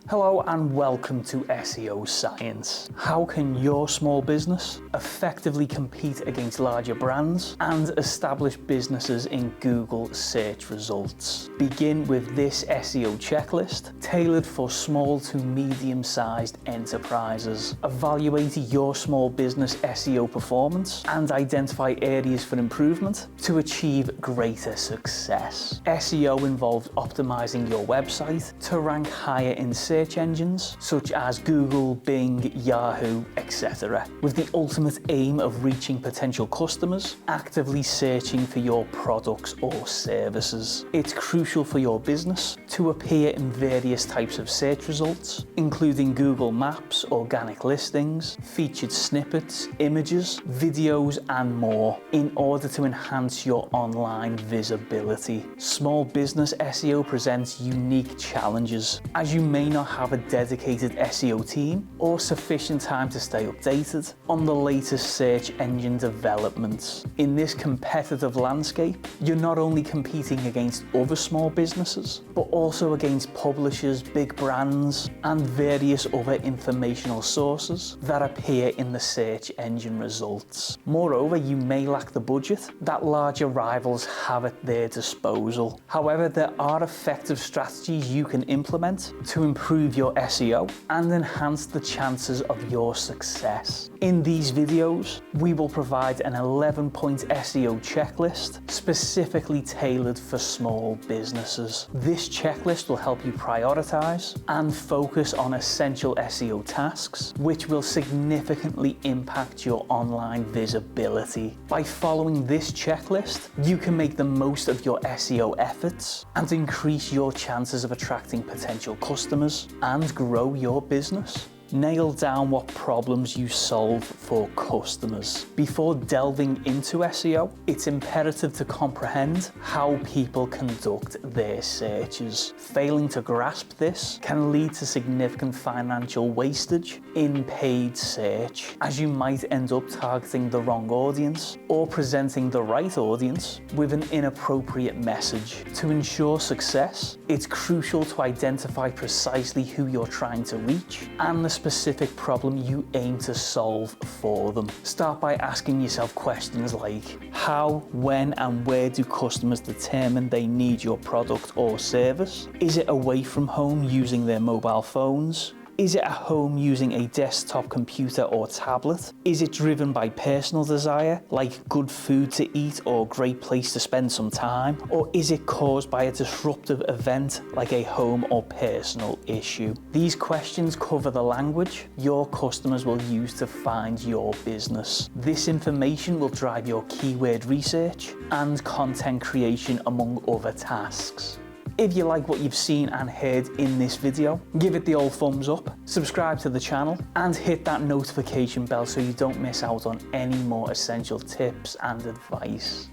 Hello and welcome to SEO Science. How can your small business effectively compete against larger brands and establish businesses in Google search results? Begin with this SEO checklist tailored for small to medium-sized enterprises. Evaluate your small business SEO performance and identify areas for improvement to achieve greater success. SEO involves optimizing your website to rank higher in search engines such as Google, Bing, Yahoo, etc., with the ultimate aim of reaching potential customers actively searching for your products or services. It's crucial for your business to appear in various types of search results, including Google Maps, organic listings, featured snippets, images, videos, and more, in order to enhance your online visibility. Small business SEO presents unique challenges, as you may not have a dedicated SEO team or sufficient time to stay updated on the latest search engine developments. In this competitive landscape, you're not only competing against other small businesses, but also against publishers, big brands, and various other informational sources that appear in the search engine results. Moreover, you may lack the budget that larger rivals have at their disposal. However, there are effective strategies you can implement to improve your SEO and enhance the chances of your success. In these videos, we will provide an 11-point SEO checklist specifically tailored for small businesses. This checklist will help you prioritize and focus on essential SEO tasks, which will significantly impact your online visibility. By following this checklist, you can make the most of your SEO efforts and increase your chances of attracting potential customers and grow your business. Nail down what problems you solve for customers. Before delving into SEO, it's imperative to comprehend how people conduct their searches. Failing to grasp this can lead to significant financial wastage in paid search, as you might end up targeting the wrong audience or presenting the right audience with an inappropriate message. To ensure success, it's crucial to identify precisely who you're trying to reach and the specific problem you aim to solve for them. Start by asking yourself questions like, how, when, and where do customers determine they need your product or service? Is it away from home using their mobile phones? Is it at home using a desktop computer or tablet? Is it driven by personal desire, like good food to eat or great place to spend some time? Or is it caused by a disruptive event like a home or personal issue? These questions cover the language your customers will use to find your business. This information will drive your keyword research and content creation, among other tasks. If you like what you've seen and heard in this video, give it the old thumbs up, subscribe to the channel, and hit that notification bell so you don't miss out on any more essential tips and advice.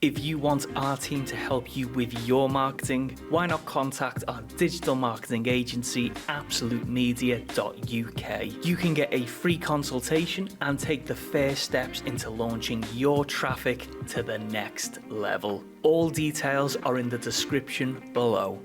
If you want our team to help you with your marketing, why not contact our digital marketing agency, absolutemedia.uk. You can get a free consultation and take the first steps into launching your traffic to the next level. All details are in the description below.